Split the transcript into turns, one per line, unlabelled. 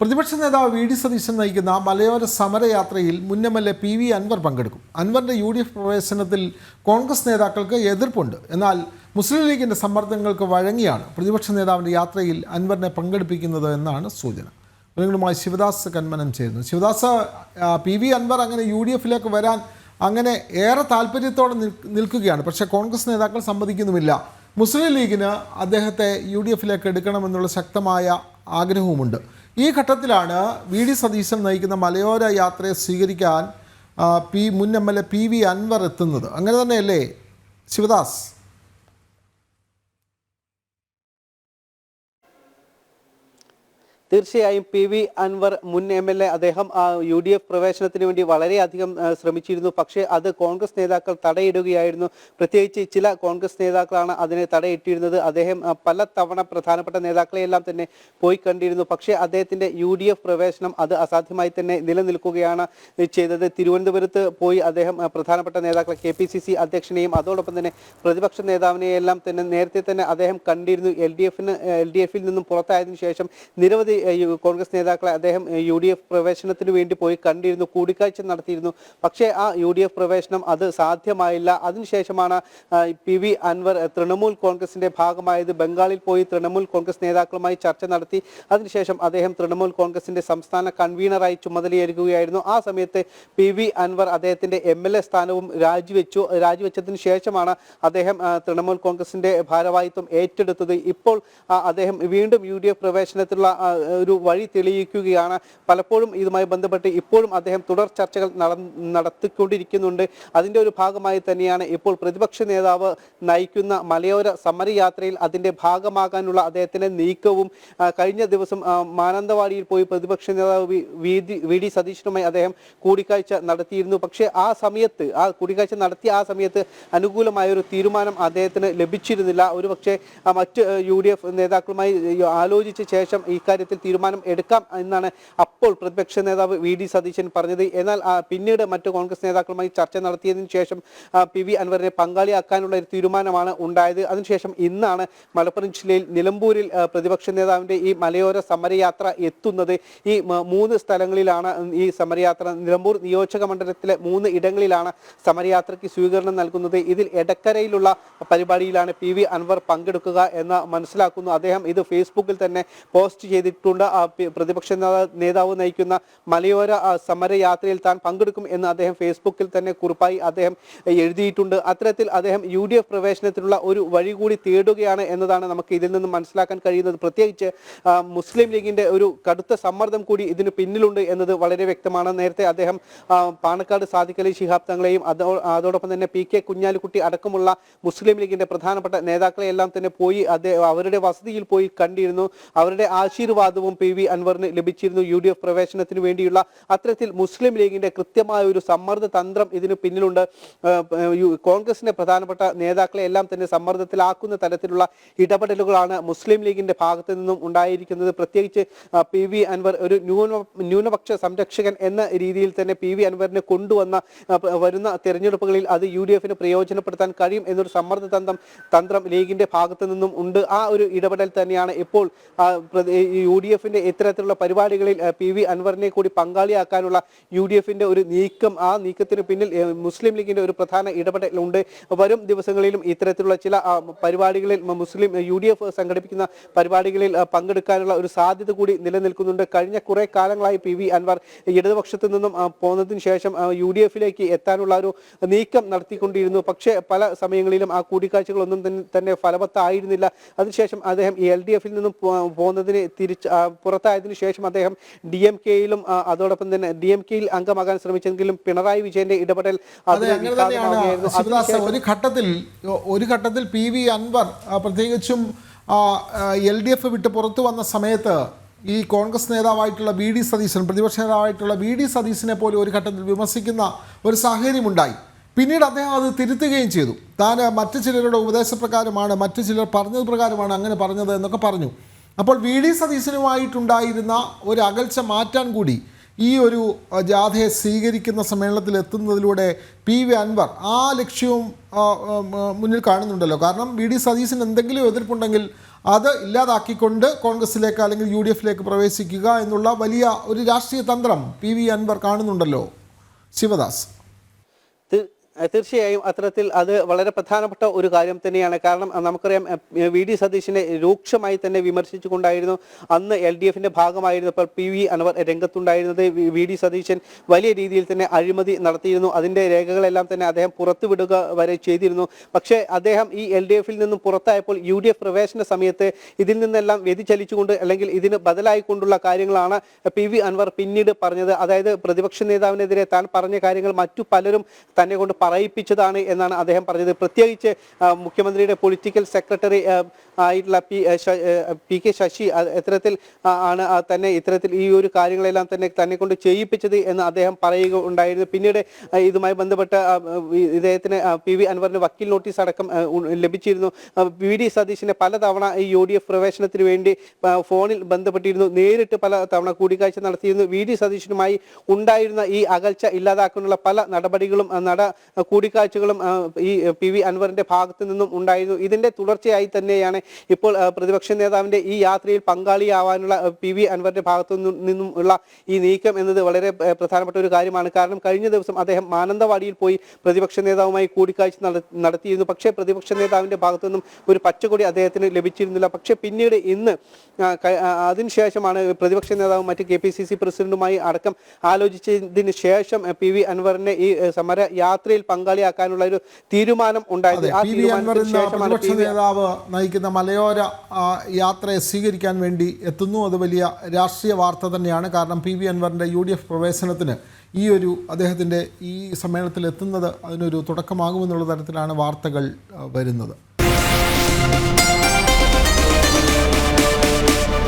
പ്രതിപക്ഷ നേതാവ് V D Satheesan നയിക്കുന്ന മലയോര സമരയാത്രയിൽ മുൻ MLA PV അൻവർ പങ്കെടുക്കും. അൻവറിൻ്റെ UDF പ്രവേശനത്തിൽ കോൺഗ്രസ് നേതാക്കൾക്ക് എതിർപ്പുണ്ട്. എന്നാൽ മുസ്ലിം ലീഗിൻ്റെ സമ്മർദ്ദങ്ങൾക്ക് വഴങ്ങിയാണ് പ്രതിപക്ഷ നേതാവിൻ്റെ യാത്രയിൽ അൻവറിനെ പങ്കെടുപ്പിക്കുന്നത് എന്നാണ് സൂചന. നിങ്ങളുമായി ശിവദാസ് കന്മനം ചെയ്യുന്നു. ശിവദാസ്, PV അൻവർ അങ്ങനെ UDFിലേക്ക് വരാൻ അങ്ങനെ ഏറെ താല്പര്യത്തോടെ നിൽക്കുകയാണ്. പക്ഷേ കോൺഗ്രസ് നേതാക്കൾ സമ്മതിക്കുന്നുമില്ല. മുസ്ലിം ലീഗിന് അദ്ദേഹത്തെ UDFിലേക്ക് എടുക്കണമെന്നുള്ള ശക്തമായ ആഗ്രഹവുമുണ്ട്. ഈ ഘട്ടത്തിലാണ് വി ഡി സതീശൻ നയിക്കുന്ന മലയോര യാത്രയെ സ്വീകരിക്കാൻ മുൻ MLA PV അൻവർ എത്തുന്നത്. അങ്ങനെ തന്നെയല്ലേ ശിവദാസ്?
തീർച്ചയായും PV അൻവർ മുൻ MLA അദ്ദേഹം UDF പ്രവേശനത്തിന് വേണ്ടി വളരെയധികം ശ്രമിച്ചിരുന്നു. പക്ഷേ അത് കോൺഗ്രസ് നേതാക്കൾ തടയിടുകയായിരുന്നു. പ്രത്യേകിച്ച് ചില കോൺഗ്രസ് നേതാക്കളാണ് അതിനെ തടയിട്ടിരുന്നത്. അദ്ദേഹം പല തവണ പ്രധാനപ്പെട്ട നേതാക്കളെയെല്ലാം തന്നെ പോയി കണ്ടിരുന്നു. പക്ഷേ അദ്ദേഹത്തിൻ്റെ UDF പ്രവേശനം അത് അസാധ്യമായി തന്നെ നിലനിൽക്കുകയാണ് ചെയ്തത്. തിരുവനന്തപുരത്ത് പോയി അദ്ദേഹം പ്രധാനപ്പെട്ട നേതാക്കളെ KPCC അധ്യക്ഷനെയും അതോടൊപ്പം തന്നെ പ്രതിപക്ഷ നേതാവിനെയെല്ലാം തന്നെ നേരത്തെ തന്നെ അദ്ദേഹം കണ്ടിരുന്നു. LDFിൽ നിന്നും പുറത്തായതിനു ശേഷം നിരവധി കോൺഗ്രസ് നേതാക്കളെ അദ്ദേഹം UDF പ്രവേശനത്തിന് വേണ്ടി പോയി കണ്ടിരുന്നു, കൂടിക്കാഴ്ച നടത്തിയിരുന്നു. പക്ഷേ ആ UDF പ്രവേശനം അത് സാധ്യമായില്ല. അതിനുശേഷമാണ് PV അൻവർ തൃണമൂൽ കോൺഗ്രസിന്റെ ഭാഗമായത്. ബംഗാളിൽ പോയി തൃണമൂൽ കോൺഗ്രസ് നേതാക്കളുമായി ചർച്ച നടത്തി. അതിനുശേഷം അദ്ദേഹം തൃണമൂൽ കോൺഗ്രസിന്റെ സംസ്ഥാന കൺവീനറായി ചുമതലയേൽക്കുകയായിരുന്നു. ആ സമയത്ത് PV അൻവർ അദ്ദേഹത്തിന്റെ MLA സ്ഥാനവും രാജിവെച്ചതിന് ശേഷമാണ് അദ്ദേഹം തൃണമൂൽ കോൺഗ്രസിന്റെ ഭാരവാഹിത്വം ഏറ്റെടുത്തത്. ഇപ്പോൾ അദ്ദേഹം വീണ്ടും UDF പ്രവേശനത്തിലുള്ള ഒരു വഴി തെളിയിക്കുകയാണ്. പലപ്പോഴും ഇതുമായി ബന്ധപ്പെട്ട് ഇപ്പോഴും അദ്ദേഹം തുടർ ചർച്ചകൾ നടത്തിക്കൊണ്ടിരിക്കുന്നുണ്ട്. അതിൻ്റെ ഒരു ഭാഗമായി തന്നെയാണ് ഇപ്പോൾ പ്രതിപക്ഷ നേതാവ് നയിക്കുന്ന മലയോര സമരയാത്രയിൽ അതിൻ്റെ ഭാഗമാകാനുള്ള അദ്ദേഹത്തിൻ്റെ നീക്കവും. കഴിഞ്ഞ ദിവസം മാനന്തവാടിയിൽ പോയി പ്രതിപക്ഷ നേതാവ് വി ഡി സതീശനുമായി അദ്ദേഹം കൂടിക്കാഴ്ച നടത്തിയിരുന്നു. പക്ഷേ ആ കൂടിക്കാഴ്ച നടത്തിയ ആ സമയത്ത് അനുകൂലമായൊരു തീരുമാനം അദ്ദേഹത്തിന് ലഭിച്ചിരുന്നില്ല. ഒരുപക്ഷെ മറ്റ് UDF നേതാക്കളുമായി ആലോചിച്ച ശേഷം ഇക്കാര്യത്തിൽ തീരുമാനം എടുക്കാം എന്നാണ് അപ്പോൾ പ്രതിപക്ഷ നേതാവ് വി ഡി സതീശൻ പറഞ്ഞത്. എന്നാൽ പിന്നീട് മറ്റ് കോൺഗ്രസ് നേതാക്കളുമായി ചർച്ച നടത്തിയതിനു ശേഷം PV അൻവറിനെ പങ്കാളിയാക്കാനുള്ള ഒരു തീരുമാനമാണ് ഉണ്ടായത്. അതിനുശേഷം ഇന്നാണ് മലപ്പുറം ജില്ലയിൽ നിലമ്പൂരിൽ പ്രതിപക്ഷ നേതാവിൻ്റെ ഈ മലയോര സമരയാത്ര എത്തുന്നത്. ഈ 3 സ്ഥലങ്ങളിലാണ് ഈ സമരയാത്ര. നിലമ്പൂർ നിയോജക മണ്ഡലത്തിലെ 3 ഇടങ്ങളിലാണ് സമരയാത്രയ്ക്ക് സ്വീകരണം നൽകുന്നത്. ഇതിൽ എടക്കരയിലുള്ള പരിപാടിയിലാണ് PV അൻവർ പങ്കെടുക്കുക എന്ന് മനസ്സിലാക്കുന്നു. അദ്ദേഹം ഇത് ഫേസ്ബുക്കിൽ തന്നെ പോസ്റ്റ് ചെയ്തിട്ടുണ്ട്. പ്രതിപക്ഷ നേതാവ് നയിക്കുന്ന മലയോര സമരയാത്രയിൽ താൻ പങ്കെടുക്കും എന്ന് അദ്ദേഹം ഫേസ്ബുക്കിൽ തന്നെ കുറിപ്പായി അദ്ദേഹം എഴുതിയിട്ടുണ്ട്. അത്തരത്തിൽ അദ്ദേഹം UDF പ്രവേശനത്തിനുള്ള ഒരു വഴി കൂടി തേടുകയാണ് എന്നതാണ് നമുക്ക് ഇതിൽ നിന്നും മനസ്സിലാക്കാൻ കഴിയുന്നത്. പ്രത്യേകിച്ച് മുസ്ലിം ലീഗിന്റെ ഒരു കടുത്ത സമ്മർദ്ദം കൂടി ഇതിന് പിന്നിലുണ്ട് എന്നത് വളരെ വ്യക്തമാണ്. നേരത്തെ അദ്ദേഹം പാണക്കാട് സാദിഖ് അലി ശിഹാബ് തങ്ങളെയും അതോടൊപ്പം തന്നെ PK കുഞ്ഞാലിക്കുട്ടി അടക്കമുള്ള മുസ്ലിം ലീഗിന്റെ പ്രധാനപ്പെട്ട നേതാക്കളെ എല്ലാം തന്നെ പോയി അവരുടെ വസതിയിൽ പോയി കണ്ടിരുന്നു. അവരുടെ ആശീർവാദവും PV അൻവറിന് ലഭിച്ചിരുന്നു UDF പ്രവേശനത്തിന് വേണ്ടിയുള്ള. അത്തരത്തിൽ മുസ്ലിം ലീഗിന്റെ കൃത്യമായ ഒരു സമ്മർദ്ദ തന്ത്രം ഇതിന് പിന്നിലുണ്ട്. കോൺഗ്രസിന്റെ പ്രധാനപ്പെട്ട നേതാക്കളെ എല്ലാം തന്നെ സമ്മർദ്ദത്തിലാക്കുന്ന തരത്തിലുള്ള ഇടപെടലുകളാണ് മുസ്ലിം ലീഗിന്റെ ഭാഗത്ത് നിന്നും ഉണ്ടായിരിക്കുന്നത്. പ്രത്യേകിച്ച് PV അൻവർ ഒരു ന്യൂനപക്ഷ സംരക്ഷകൻ എന്ന രീതിയിൽ തന്നെ PV അൻവറിനെ വരുന്ന തെരഞ്ഞെടുപ്പുകളിൽ അത് UDFന് പ്രയോജനപ്പെടുത്താൻ കഴിയും എന്നൊരു സമ്മർദ്ദ തന്ത്രം ലീഗിന്റെ ഭാഗത്ത് നിന്നും ഉണ്ട്. ആ ഒരു ഇടപെടൽ തന്നെയാണ് ഇപ്പോൾ UDFിന്റെ ഇത്തരത്തിലുള്ള പരിപാടികളിൽ PV അൻവറിനെ കൂടി പങ്കാളിയാക്കാനുള്ള UDFിന്റെ ഒരു നീക്കം. ആ നീക്കത്തിന് പിന്നിൽ മുസ്ലിം ലീഗിന്റെ ഒരു പ്രധാന ഇടപെടലുണ്ട്. വരും ദിവസങ്ങളിലും ഇത്തരത്തിലുള്ള ചില പരിപാടികളിൽ UDF സംഘടിപ്പിക്കുന്ന പരിപാടികളിൽ പങ്കെടുക്കാനുള്ള ഒരു സാധ്യത കൂടി നിലനിൽക്കുന്നുണ്ട്. കഴിഞ്ഞ കുറെ കാലങ്ങളായി PV അൻവർ ഇടതുപക്ഷത്തു നിന്നും പോന്നതിന് ശേഷം UDFിലേക്ക് എത്താനുള്ള ഒരു നീക്കം നടത്തിക്കൊണ്ടിരുന്നു. പക്ഷേ പല സമയങ്ങളിലും ആ കൂടിക്കാഴ്ചകളൊന്നും തന്നെ ഫലവത്തായിരുന്നില്ല. അതിനുശേഷം അദ്ദേഹം LDFിൽ നിന്നും പോകുന്നതിന് പുറത്തായതിനു ശേഷം അദ്ദേഹം DMKയിലും അതോടൊപ്പം തന്നെ DMKയിൽ അംഗമാകാൻ ശ്രമിച്ചെങ്കിലും പിണറായി വിജയന്റെ ഇടപെടൽ
ഒരു ഘട്ടത്തിൽ PV അൻവർ പ്രത്യേകിച്ചും LDF വിട്ട് പുറത്തു വന്ന സമയത്ത് ഈ കോൺഗ്രസ് നേതാവായിട്ടുള്ള വി ഡി സതീശൻ, പ്രതിപക്ഷ നേതാവായിട്ടുള്ള വി ഡി സതീശനെ പോലെ ഒരു ഘട്ടത്തിൽ വിമർശിക്കുന്ന ഒരു സാഹചര്യമുണ്ടായി. പിന്നീട് അദ്ദേഹം അത് തിരുത്തുകയും ചെയ്തു. താൻ മറ്റു ചിലരുടെ ഉപദേശപ്രകാരമാണ്, മറ്റു ചിലർ പറഞ്ഞത് പ്രകാരമാണ് അങ്ങനെ പറഞ്ഞത് എന്നൊക്കെ പറഞ്ഞു. അപ്പോൾ വി ഡി സതീശനുമായിട്ടുണ്ടായിരുന്ന ഒരു അകൽച്ച മാറ്റാൻ കൂടി ഈ ഒരു ജാഥയെ സ്വീകരിക്കുന്ന സമ്മേളനത്തിൽ എത്തുന്നതിലൂടെ PV അൻവർ ആ ലക്ഷ്യവും മുന്നിൽ കാണുന്നുണ്ടല്ലോ. കാരണം വി ഡി സതീശന് എന്തെങ്കിലും എതിർപ്പുണ്ടെങ്കിൽ അത് ഇല്ലാതാക്കിക്കൊണ്ട് കോൺഗ്രസിലേക്ക് അല്ലെങ്കിൽ UDF പ്രവേശിക്കുക എന്നുള്ള വലിയ ഒരു രാഷ്ട്രീയ തന്ത്രം PV അൻവർ കാണുന്നുണ്ടല്ലോ ശിവദാസ്.
തീർച്ചയായും അത്തരത്തിൽ അത് വളരെ പ്രധാനപ്പെട്ട ഒരു കാര്യം തന്നെയാണ്. കാരണം നമുക്കറിയാം VD സതീശിനെ രൂക്ഷമായി തന്നെ വിമർശിച്ചുകൊണ്ടായിരുന്നു അന്ന് LDFന്റെ ഭാഗമായിരുന്നപ്പോൾ PV അൻവർ രംഗത്തുണ്ടായിരുന്നത്. VD സതീശൻ വലിയ രീതിയിൽ തന്നെ അഴിമതി നടത്തിയിരുന്നു. അതിന്റെ രേഖകളെല്ലാം തന്നെ അദ്ദേഹം പുറത്തുവിടുക വരെ ചെയ്തിരുന്നു. പക്ഷേ അദ്ദേഹം ഈ LDFൽ നിന്നും പുറത്തായപ്പോൾ UDF പ്രവേശന സമയത്ത് ഇതിൽ നിന്നെല്ലാം വ്യതിചലിച്ചുകൊണ്ട് അല്ലെങ്കിൽ ഇതിന് ബദലായിക്കൊണ്ടുള്ള കാര്യങ്ങളാണ് PV അൻവർ പിന്നീട് പറഞ്ഞത്. അതായത് പ്രതിപക്ഷ നേതാവിനെതിരെ താൻ പറഞ്ഞ കാര്യങ്ങൾ മറ്റു പലരും തന്നെ കൊണ്ട് പറയിപ്പിച്ചതാണ് എന്നാണ് അദ്ദേഹം പറഞ്ഞത്. പ്രത്യേകിച്ച് മുഖ്യമന്ത്രിയുടെ പൊളിറ്റിക്കൽ സെക്രട്ടറി ആയിട്ടുള്ള PK ശശി ഇത്തരത്തിൽ ആണ് തന്നെ ഇത്തരത്തിൽ ഈ ഒരു കാര്യങ്ങളെല്ലാം തന്നെ കൊണ്ട് ചെയ്യിപ്പിച്ചത് എന്ന് അദ്ദേഹം പറയുക ഉണ്ടായിരുന്നു. പിന്നീട് ഇതുമായി ബന്ധപ്പെട്ട ഇദ്ദേഹത്തിന് PV അൻവറിന് വക്കീൽ നോട്ടീസ് അടക്കം ലഭിച്ചിരുന്നു. VD സതീശിനെ പലതവണ ഈ UDF പ്രവേശനത്തിന് വേണ്ടി ഫോണിൽ ബന്ധപ്പെട്ടിരുന്നു. നേരിട്ട് പല തവണ കൂടിക്കാഴ്ച നടത്തിയിരുന്നു. VD സതീശനുമായി ഉണ്ടായിരുന്ന ഈ അകൽച്ച ഇല്ലാതാക്കാനുള്ള പല നടപടികളും കൂടിക്കാഴ്ചകളും ഈ PV അൻവറിന്റെ ഭാഗത്തു നിന്നും ഉണ്ടായിരുന്നു. ഇതിന്റെ തുടർച്ചയായി തന്നെയാണ് ഇപ്പോൾ പ്രതിപക്ഷ നേതാവിന്റെ ഈ യാത്രയിൽ പങ്കാളിയാവാനുള്ള PV അൻവറിന്റെ ഭാഗത്തു നിന്നും ഉള്ള ഈ നീക്കം എന്നത് വളരെ പ്രധാനപ്പെട്ട ഒരു കാര്യമാണ്. കാരണം കഴിഞ്ഞ ദിവസം അദ്ദേഹം മാനന്തവാടിയിൽ പോയി പ്രതിപക്ഷ നേതാവുമായി കൂടിക്കാഴ്ച നടത്തിയിരുന്നു. പക്ഷേ പ്രതിപക്ഷ നേതാവിന്റെ ഭാഗത്തു നിന്നും ഒരു പച്ചക്കൊടി അദ്ദേഹത്തിന് ലഭിച്ചിരുന്നില്ല. പക്ഷേ പിന്നീട് ഇന്ന് അതിനുശേഷമാണ് പ്രതിപക്ഷ നേതാവും മറ്റ് KPCC പ്രസിഡന്റുമായി അടക്കം ആലോചിച്ചതിന് ശേഷം PV അൻവറിനെ ഈ സമര യാത്രയിൽ പങ്കാളിയാക്കാനുള്ള ഒരു തീരുമാനം ഉണ്ടായത്. ആ തീരുമാനത്തിന് ശേഷമാണ്
നേതാവ് നയിക്കുന്ന മലയോര യാത്രയെ സ്വീകരിക്കാൻ വേണ്ടി എത്തുന്നു. അത് വലിയ രാഷ്ട്രീയ വാർത്ത തന്നെയാണ്. കാരണം PV അൻവറിൻ്റെ UDF പ്രവേശനത്തിന് അദ്ദേഹത്തിൻ്റെ ഈ സമ്മേളനത്തിൽ എത്തുന്നത് അതിനൊരു തുടക്കമാകുമെന്നുള്ള തരത്തിലാണ് വാർത്തകൾ വരുന്നത്.